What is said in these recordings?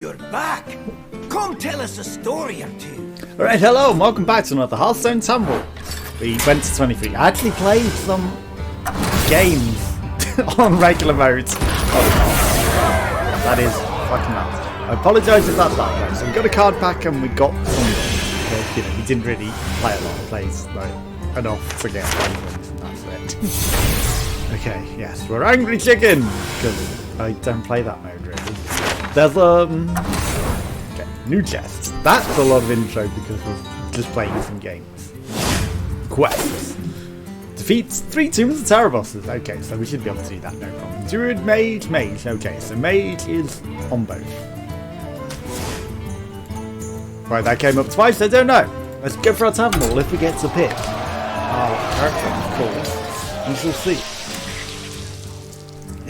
you're back. Come tell us a story or two. Alright, hello and welcome back to another Hearthstone Sunwell. We went to 23. I actually played some games on regular modes. Oh, that is fucking mad. I apologise if that's that way. So we got a card pack and we got some. We didn't really play a lot of plays, like enough to get wins, and that's it. Okay, yes, we're Angry Chicken because I don't play that mode really. There's okay, new chest. That's a lot of intro because we're just playing some games. Quests. Defeats 3 tombs of terror bosses. Okay, so we should be able to do that, no problem. Druid, mage, mage. Okay, so mage is on both. Right, that came up twice, I don't know. Let's go for our tavern wall if we get to pick our character, of course. We shall see.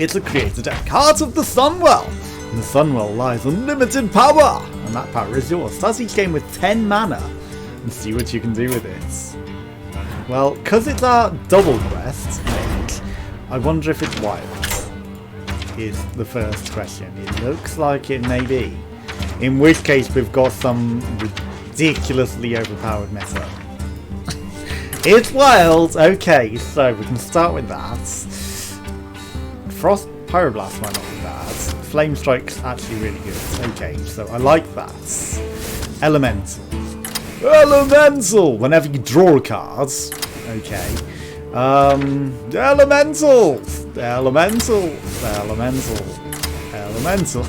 It's a creator deck. Heart of the Sunwell. In the Sunwell lies unlimited power. And that power is yours. Start each game with 10 mana. And see what you can do with it. Well, because it's our double quest, mage, I wonder if it's wild. Is the first question. It looks like it may be. In which case we've got some ridiculously overpowered meta. It's wild! Okay, so we can start with that. Frost Pyroblast might not be bad. Flame Strike's actually really good. Okay, so I like that. Elemental. Elemental! Whenever you draw a card. Okay. Elemental! Elemental! Elemental! Elemental.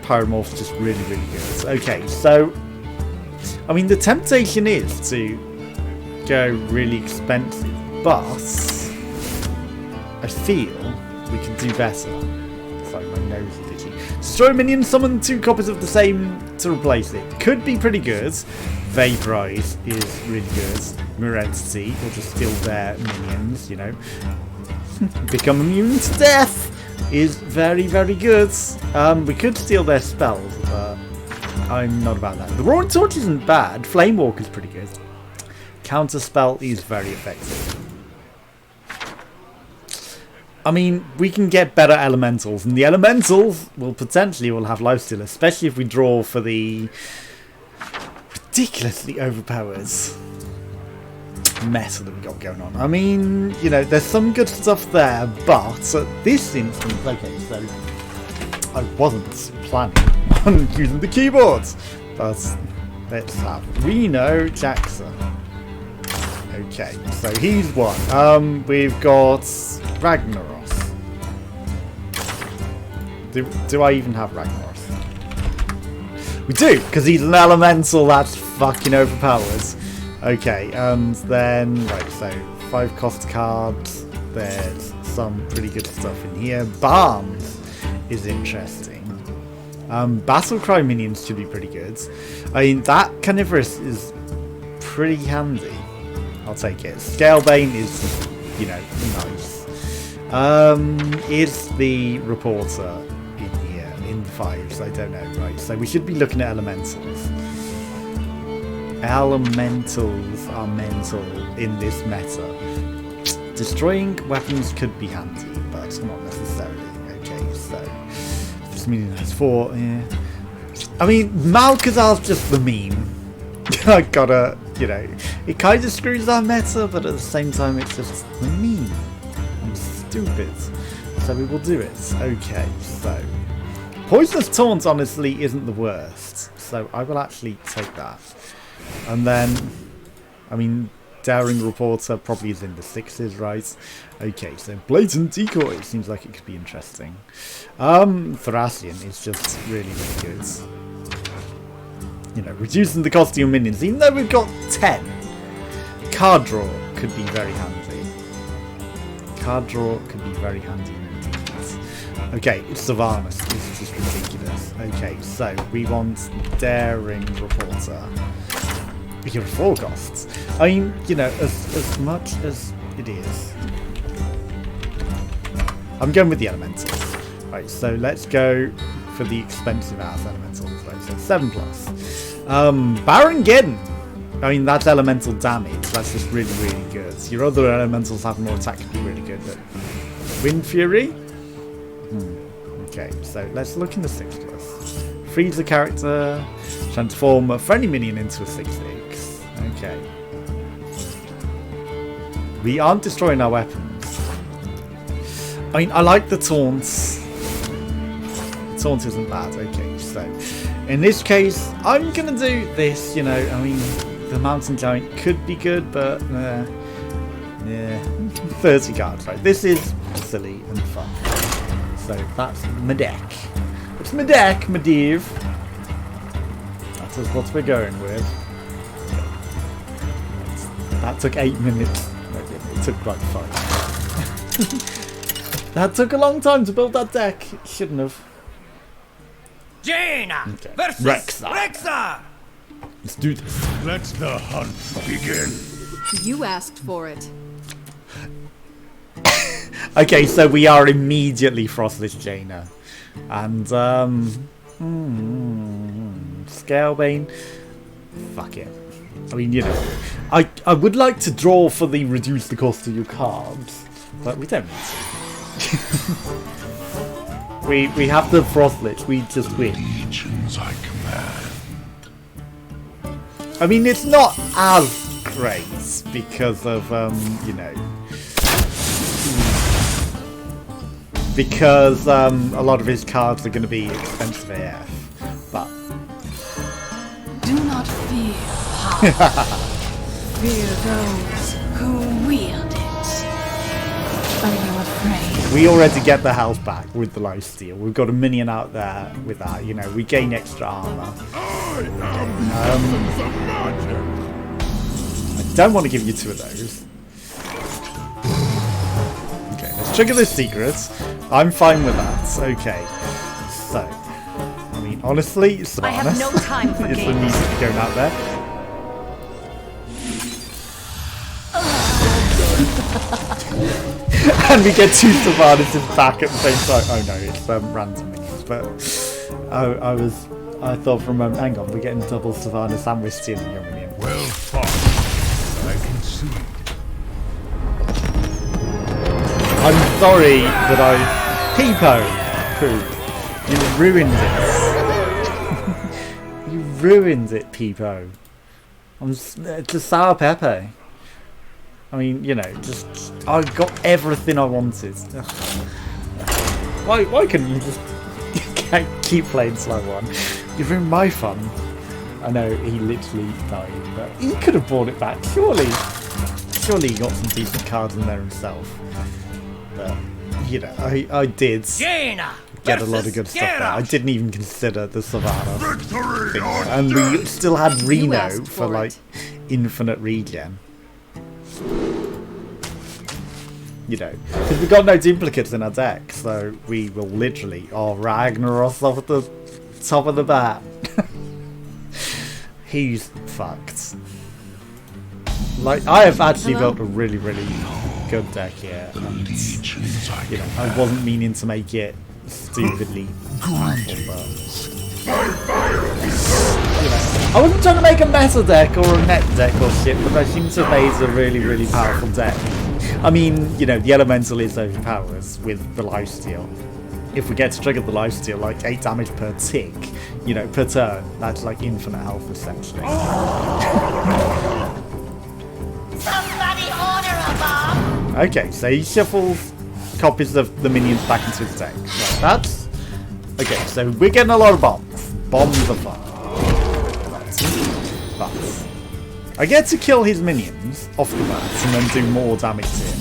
Pyromorph's just really, really good. Okay, so I mean the temptation is to go really expensive, but I feel we can do better. Sorry, my nose is itchy. Destroy minion, summon 2 copies of the same to replace it. Could be pretty good. Vaporize is really good. Mirror Entity will just steal their minions, you know. Become immune to death is very, very good. We could steal their spells, but I'm not about that. The Roaring Torch isn't bad. Flame Walk is pretty good. Counter Spell is very effective. I mean, we can get better elementals, and the elementals will potentially have lifesteal, especially if we draw for the ridiculously overpowered meta that we got going on. I mean, you know, there's some good stuff there, but at this instance, okay, so I wasn't planning on using the keyboard, but let's have Reno Jackson. Okay, so he's one. We've got Ragnaros. Do I even have Ragnaros? We do, because he's an elemental that's fucking overpowered. Okay, and then, right, so 5 cost cards. There's some pretty good stuff in here. Barnes is interesting. Battle Cry minions should be pretty good. I mean, that Carnivorous is pretty handy. I'll take it. Scalebane is, you know, nice. Is the Reporter in here? In the 5s? I don't know. Right, so we should be looking at elementals. Elementals are mental in this meta. Destroying weapons could be handy, but not necessarily. Okay, so this meaning has 4. Yeah. I mean, Malcazar's just the meme. I gotta, you know, it kind of screws our meta, but at the same time, it's just the meme. I'm stupid, so we will do it. Okay, so Poisonous Taunt honestly isn't the worst, so I will actually take that. And then, I mean, Daring Reporter probably is in the 6s, right? Okay, so Blatant Decoy seems like it could be interesting. Thracian is just really, really good. You know, reducing the cost of your minions, even though we've got 10. Card draw could be very handy. Card draw could be very handy indeed. Okay, Sylvanas is just ridiculous. Okay, so we want Daring Reporter. Your 4 costs. I mean, you know, as much as it is. I'm going with the elementals. Right, so let's go for the expensive ass elementals. Right, so 7+. Baron Geddon. I mean, that's elemental damage. That's just really, really good. Your other elementals have more attack, could be really good, but Wind Fury? Okay, so let's look in the 6+. Freeze the character. Transform a friendly minion into a 6/6. Okay. We aren't destroying our weapons. I mean, I like the taunts. The taunt isn't bad. Okay, so in this case, I'm gonna do this. You know, I mean, the mountain giant could be good, but yeah, 30 cards. Right, this is silly and fun. So that's my deck. It's my deck, my div. That is what we're going with. That took 8 minutes. It took like 5. That took a long time to build that deck. It shouldn't have. Jaina versus Rexa. Let's do this. Let the hunt begin. You asked for it. Okay, so we are immediately Frostless Jaina. And, Scalebane. Fuck it. I mean, you know, I would like to draw for the reduce the cost of your cards, but we don't need to. we have the Frostless, we just win. Legions I command. I mean, it's not as great because of, you know, because a lot of his cards are going to be expensive AF, but Do not fear. Fear those who wield it. Are you afraid? we already get the health back with the lifesteal. We've got a minion out there with that, you know, we gain extra armor. I don't want to give you 2 of those. Okay, let's trigger this secret. I'm fine with that. Okay, so I mean, honestly, Sylvanas, I have no time for is the games. music going out there. And we get 2 Sylvanas back at the same time. Oh no, it's random minions. But I thought for a moment, hang on, we're getting double Sylvanas and we're stealing your minion. Well fought. I concede. I'm sorry that Peepo! You ruined it. You ruined it, Peepo. It's a sour pepper. I mean, you know, just I got everything I wanted. Why couldn't you just keep playing slow one? You ruined my fun. I know he literally died, but he could have brought it back. Surely he got some decent cards in there himself. But you know, I did Jaina get a lot of good stuff there. I didn't even consider the Savannah Victory thing. or And we still had Reno asked for for like it. infinite regen. You know, because we got no duplicates in our deck, so we will literally Ragnaros off at the top of the bat. He's fucked. Like, I have actually built a really, really good deck here. And, legions I you know, command. I wasn't meaning to make it stupidly powerful, but you know, I wasn't trying to make a meta deck or a net deck or shit, but I seem to have made a really, really powerful deck. I mean, you know, the elemental is overpowers with the lifesteal. If we get to trigger the lifesteal, like 8 damage per tick, you know, per turn, that's like infinite health essentially. Somebody order a bomb! Okay, so he shuffles copies of the minions back into his deck. Right, that's okay. So we're getting a lot of bombs. Bombs are fun. But I get to kill his minions off the bat and then do more damage to him.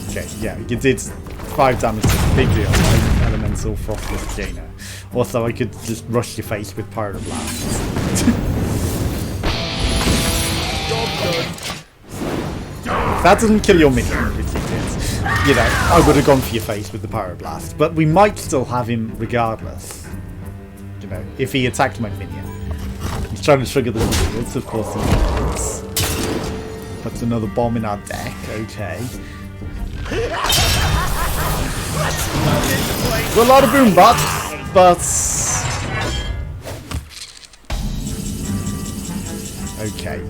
Okay, yeah, you did 5 damage to him. Big deal. Like elemental frostless Jaina. Also, I could just rush your face with Pyroblast. If that doesn't kill your minion, which it did, you know, I would have gone for your face with the Pyroblast. But we might still have him regardless. You know, if he attacked my minion. He's trying to trigger the secrets, of course he does. Puts another bomb in our deck, okay. There's a lot of boom bots, but... Okay.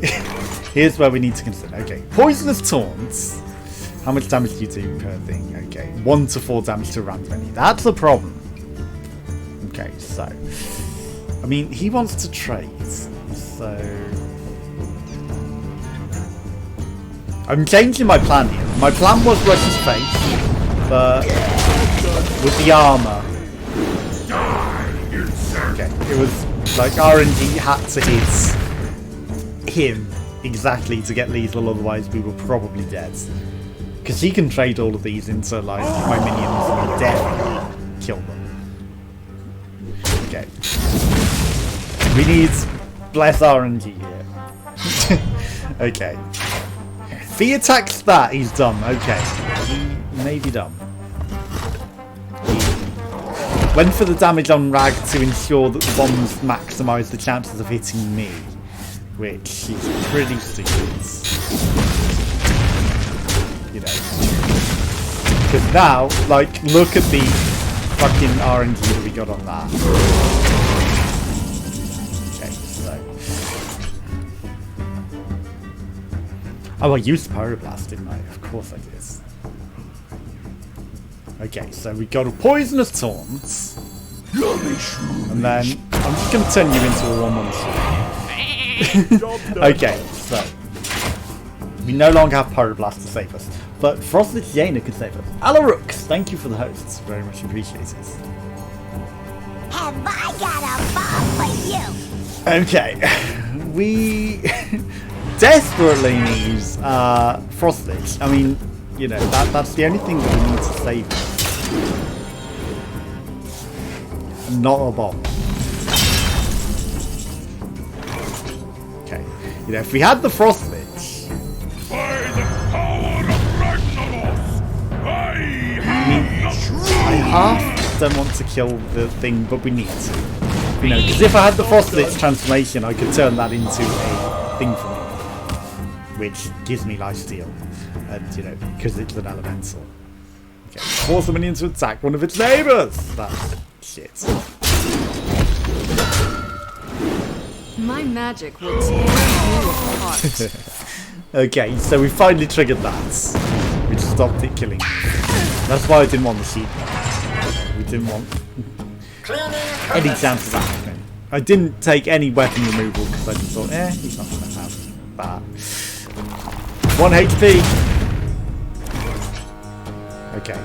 Here's where we need to consider. Okay, poisonous taunts. How much damage do you do per thing? Okay, 1 to 4 damage to random enemy. That's a problem. Okay, so I mean, he wants to trade, so I'm changing my plan here. My plan was rush his face, but with the armor. Okay, it was like RNG had to hit him exactly to get lethal, otherwise we were probably dead. Because he can trade all of these into like my minions and definitely kill them. Okay. We need bless RNG here. Okay. If he attacks that, he's dumb. Okay. He may be dumb. He went for the damage on Rag to ensure that the bombs maximise the chances of hitting me. Which is pretty stupid. You know. Because now, like, look at the fucking RNG that we got on that. Okay, so. Oh, I used Pyroblast, didn't I? Of course I did. Okay, so we got a Poisonous Taunt. And then I'm just going to turn you into a 1-1 sword. Okay, so. We no longer have Pyroblast to save us. But Frosted Jaina could save us. Alarooks, thank you for the hosts. Very much appreciated. Have I got a bomb for you? Okay. We desperately need Frosted. I mean, you know, that's the only thing that we need to save us. Not a bomb. Okay. You know, if we had the Frosted. I half don't want to kill the thing, but we need to. You know, because if I had the Frostlit transformation, I could turn that into a thing for me. Which gives me lifesteal. And, you know, because it's an elemental. Okay, force the minion to attack one of its neighbours! That's shit. My magic will tear you apart. Okay, so we finally triggered that. We just stopped it killing me. That's why I didn't want the sheep. We didn't want any chance of that happening. I didn't take any weapon removal because I just thought, he's not going to have that. 1 HP! Okay.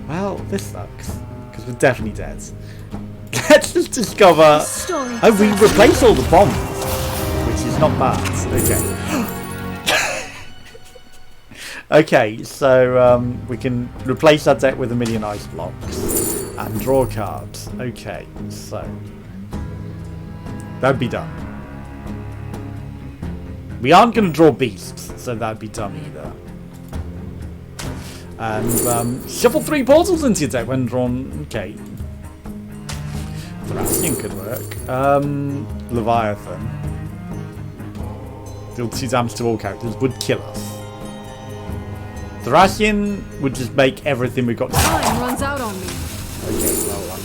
Well, this sucks. Because we're definitely dead. Let's just discover... Oh, we replaced all the bombs. Which is not bad. Okay. Okay, so we can replace our deck with a million ice blocks and draw cards. Okay, so that'd be done. We aren't going to draw beasts, so that'd be dumb either. And shuffle 3 portals into your deck when drawn. Okay, Thracian could work. Leviathan. Deal 2 damage to all characters would kill us. Thracian would just make everything we got. Time runs out on me. Okay, well,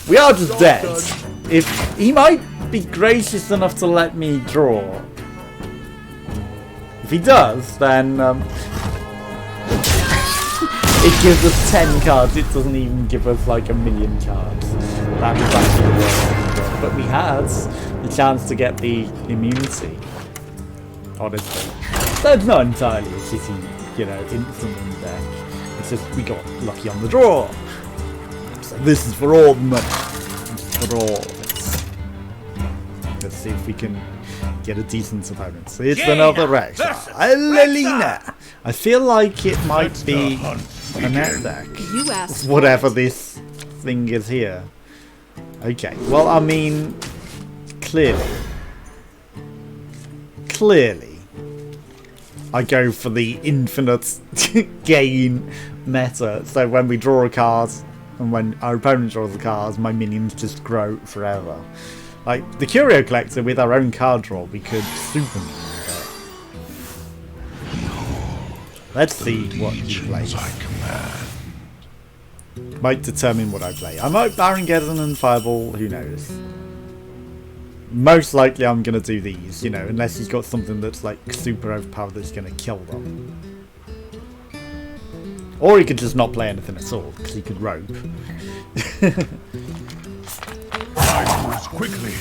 we are just dead. If he might be gracious enough to let me draw. If he does, then it gives us 10 cards. It doesn't even give us like a million cards. That was actually the worst. But we had the chance to get the immunity. Honestly. That's not entirely a shitty, you know, instant in the deck. It's just we got lucky on the draw. So this is for all the money. For all of it. Let's see if we can get a decent opponent. So it's another Rex. Lelina! I feel like it might be a net deck. You asked whatever this thing is here. Okay, well, I mean, clearly, I go for the infinite gain meta. So when we draw a card, and when our opponent draws a card, my minions just grow forever. Like the Curio Collector with our own card draw, we could super minion it. Let's see what he plays. Might determine what I play. I might Baron-Geddon and Fireball, who knows. Most likely I'm going to do these, you know, unless he's got something that's like super overpowered that's going to kill them. Or he could just not play anything at all, because he could rope. I quickly.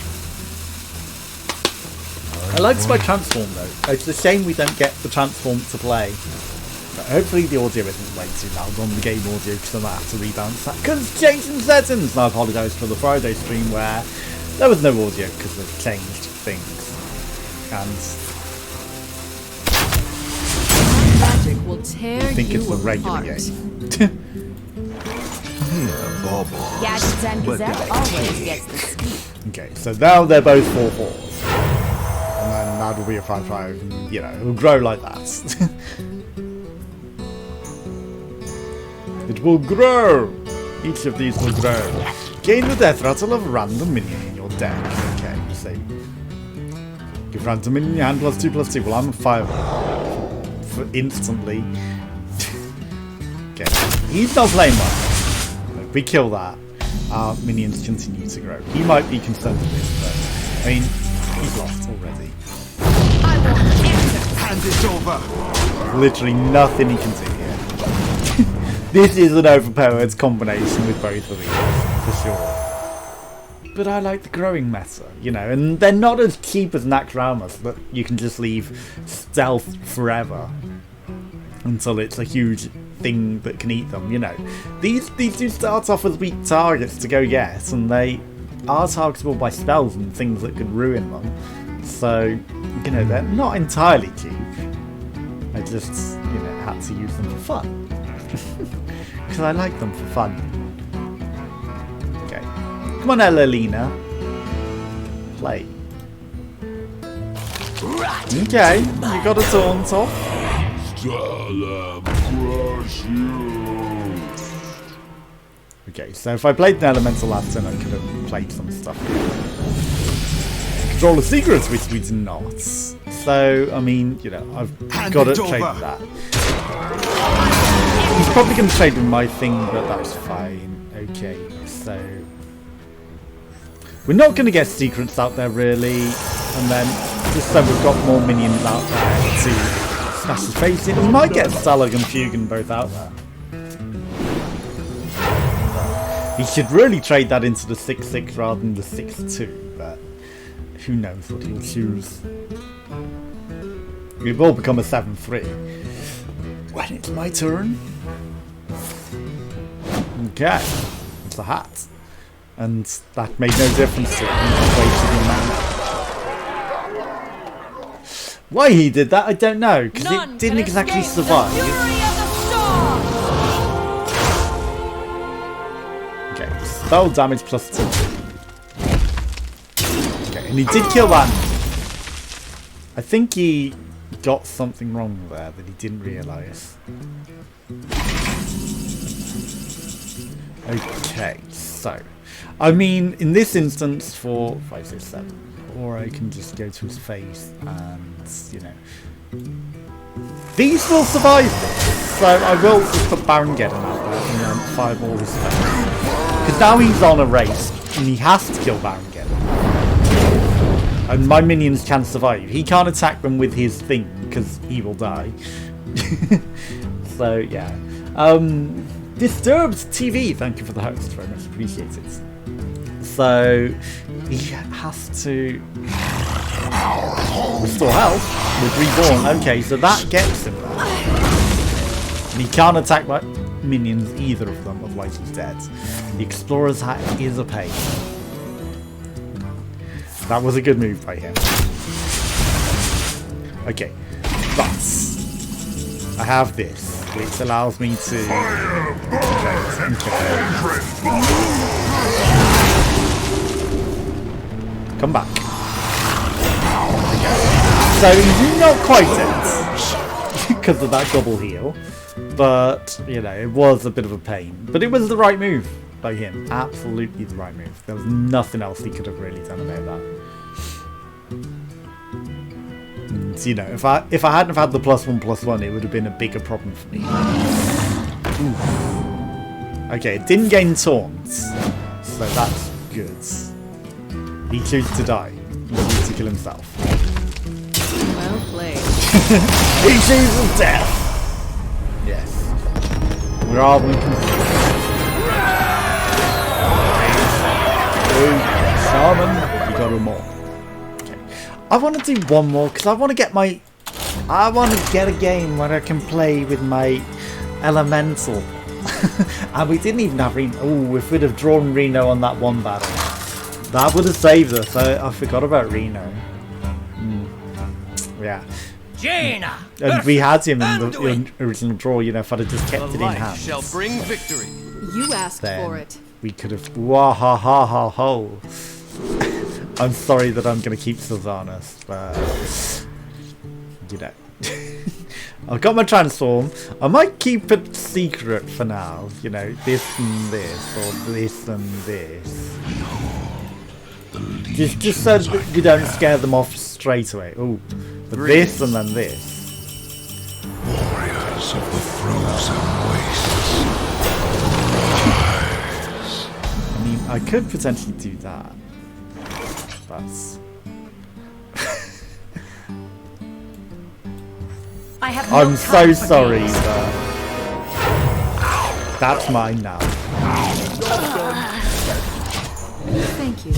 I like Spy Transform though. It's a shame we don't get the Transform to play. But hopefully the audio isn't way too loud on the game audio because I might have to rebalance that. Because changing settings! And I apologise for the Friday stream where there was no audio because they've changed things. And Magic will tear I think you it's the regular apart. game. Gadgets and Gazette always gets the scoop. Okay, so now they're both 4/4s. And then that'll be a 5/5, and you know, it'll grow like that. It will grow! Each of these will grow. Gain the death rattle of a random minion in your deck. Okay, so give random minion in your hand +2/+2. Well, I'm a 5 for instantly. Okay, he's not playing well. If we kill that, our minions continue to grow. He might be concerned with this, but I mean, he's lost already. I want answers. Hand it over. Literally nothing he can do here. This is an overpowered combination with both of these, for sure. But I like the growing meta, you know, and they're not as cheap as Naxxramas that you can just leave stealth forever until it's a huge thing that can eat them, you know. These do start off as weak targets to go get, and they are targetable by spells and things that could ruin them. So, you know, they're not entirely cheap. I just, you know, had to use them for fun. Because I like them for fun. Okay. Come on, Elelina. Play. Okay, you got a taunt off. Okay, so if I played an elemental last turn, I could have played some stuff. Control the secrets, which we did not. So, I mean, you know, I've got to trade with that. He's probably going to trade with my thing, but that's fine. Okay, so we're not going to get secrets out there really, and then just so we've got more minions out there to smash his face in. We might get Stalag and Fugan both out there. He should really trade that into the 6/6 rather than the 6/2, but who knows what he'll choose. We've all become a 7/3. When it's my turn. Okay, it's a hat. And that made no difference to him. Why he did that, I don't know, because it didn't exactly survive. Okay, spell damage +2. Okay, and he did kill that. I think he got something wrong there that he didn't realise. Okay, so I mean, in this instance, for 5, 6, 7, or I can just go to his face and, you know, these will survive this. So I will just put Baron Geddon out there and then fireball his face, because now he's on a race and he has to kill Baron Geddon. And my minions can survive. He can't attack them with his thing because he will die. So yeah. Disturbed TV, thank you for the host, very much appreciated. So he has to restore health with Reborn. Okay, so that gets him there. And he can't attack my minions, either of them, otherwise he's dead. The Explorer's Hat is a pain. That was a good move by him. Okay, but I have this, which allows me to... Come back. Okay. So he's not quite dead because of that double heal, but you know, it was a bit of a pain. But it was the right move by him. Absolutely the right move. There was nothing else he could have really done about that. And, you know, if I hadn't have had the +1/+1, it would have been a bigger problem for me. Ooh. Okay, it didn't gain taunts, so that's good. He chose to die. He chose to kill himself. Well played. He chooses death. Yes. Rather than Shaman, you got them all. Okay. I want to do one more because I want to get my. I want to get a game where I can play with my elemental. And we didn't even have Reno. Oh, if we'd have drawn Reno on that one battle, that would have saved us. I forgot about Reno. Yeah. Jaina! And we had him in the original draw, you know, if I'd have just kept it in hand. Shall bring victory. You asked Then for it. we could have. Wahahaha. I'm sorry that I'm going to keep Sylvanas, but you know. I've got my transform. I might keep it secret for now. You know, this and this, or this and this. Just so that you don't scare them off straight away. Ooh, but this and then this. Warriors of the frozen wastes. I mean, I could potentially do that. But I have no I'm so time for sorry, games. but that's mine now. Thank you.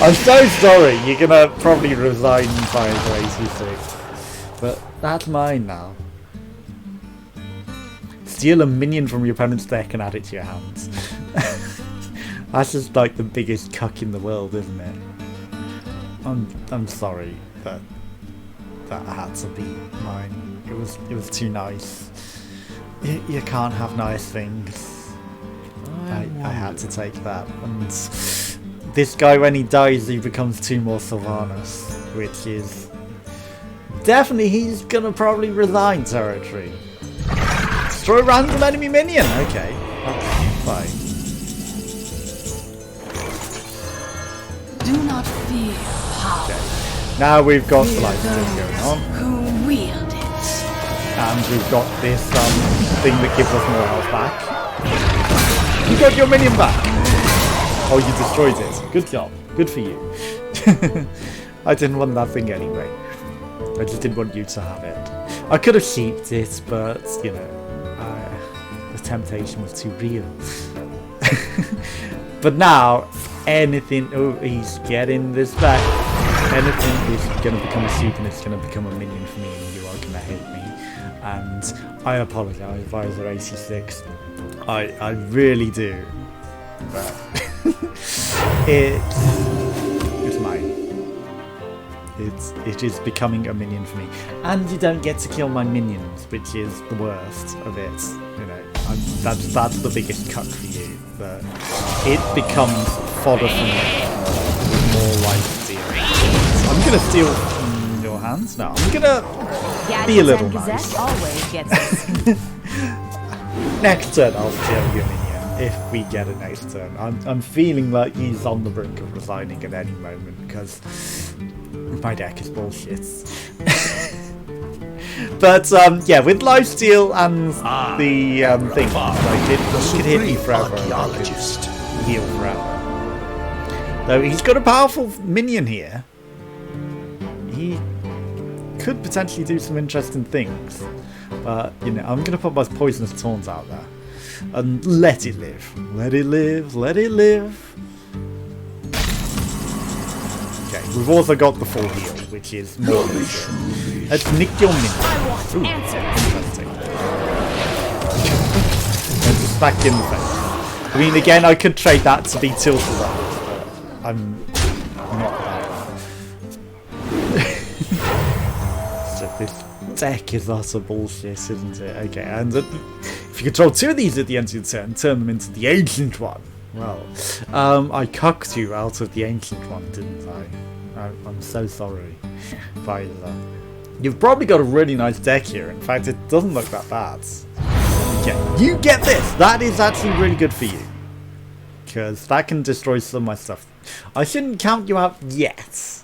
I'm so sorry. You're gonna probably resign by the 86, but that's mine now. Steal a minion from your opponent's deck and add it to your hands. That's just like the biggest cuck in the world, isn't it? I'm sorry, but that had to be mine. It was too nice. You can't have nice things. I had to take that. And this guy, when he dies, he becomes 2 more Sylvanas, which is definitely he's gonna probably resign territory. Destroy a random enemy minion. Okay, that's fine. Do not fear power. Okay. Now we've got the light thing going on. Who wield it? And we've got this thing that gives us more health back. You got your minion back! Oh, you destroyed it. Good job. Good for you. I didn't want that thing anyway. I just didn't want you to have it. I could have sheeped it, but, you know, the temptation was too real. But now, anything... Oh, he's getting this back. Anything is going to become a sheep and it's going to become a minion for me, and you are going to hate me. And I apologise, Visor 86. I really do. But it's mine. It is becoming a minion for me. And you don't get to kill my minions, which is the worst of it. You know, that's the biggest cuck for you. But it becomes fodder for me with more life steal. I'm gonna steal from your hands now. I'm gonna be a little nice. Always gets us. Next turn I'll steal your minion if we get it next turn. I'm feeling like he's on the brink of resigning at any moment because my deck is bullshit. But yeah, with lifesteal and the thing, like it could hit you forever. Heal forever. Though he's got a powerful minion here. He could potentially do some interesting things. But, you know, I'm going to put my poisonous taunts out there. And let it live. Let it live. Let it live. Okay, we've also got the full heal, which is more than good. Let's nick your minion. Ooh, interesting. And just back in the face. I mean, again, I could trade that to be tilted up, but I'm not that. So this deck is utter bullshit, isn't it? Okay, and if you control 2 of these at the end of your turn, turn them into the ancient one. Well, I cucked you out of the ancient one, didn't I? I'm so sorry, Visor. You've probably got a really nice deck here. In fact, it doesn't look that bad. Yeah, you get this. That is actually really good for you. Because that can destroy some of my stuff. I shouldn't count you out yet.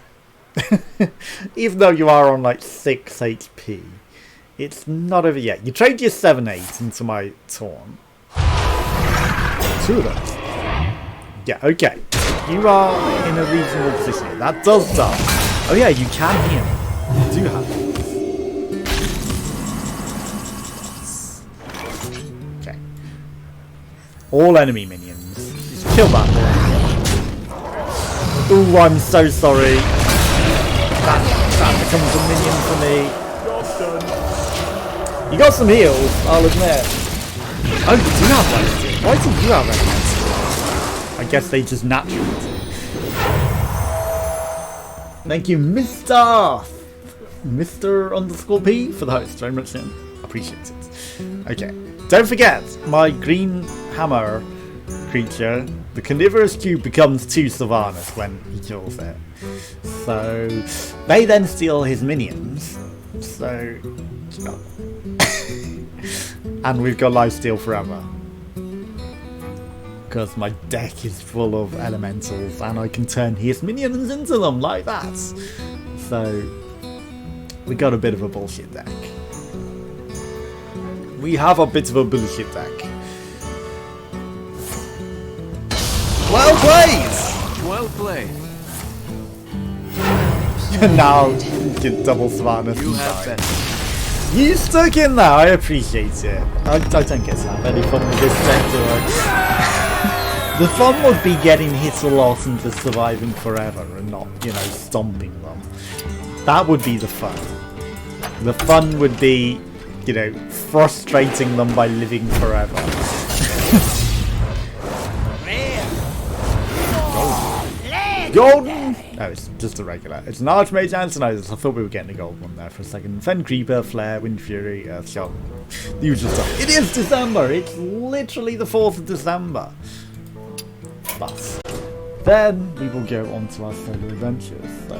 Even though you are on like 6 HP. It's not over yet. You trade your 7-8 into my taunt. 2 of those. Yeah, okay. You are in a reasonable position here. That does start. Oh yeah, you can heal. You do have it. Okay. All enemy minions. Just kill that one. Ooh, I'm so sorry. That becomes a minion for me. You got some heals, I'll admit. Oh, you do have one. Why do you have elemental? I guess they just naturally do. Thank you, Mr. _P for the host. Very much so. Appreciate it. Okay. Don't forget, my green hammer creature, the carnivorous cube, becomes 2 Sylvanas when he kills it. So they then steal his minions. So and we've got lifesteal forever. Because my deck is full of elementals and I can turn his minions into them like that. So we got a bit of a bullshit deck. We have a bit of a bullshit deck. Well played! Well played. Now get double Sylvanas. You have been. You stuck in there, I appreciate it. I don't get to have any fun with this deck, do I? The fun would be getting hit a lot and just surviving forever and not, you know, stomping them. That would be the fun. The fun would be, you know, frustrating them by living forever. Golden! No, it's just a regular. It's an Archmage Antinizers. I thought we were getting a gold one there for a second. Fen Creeper, Flare, Wind Fury, Earthshot. The usual stuff. It is December! It's literally the 4th of December. But then we will go on to our solo adventures. So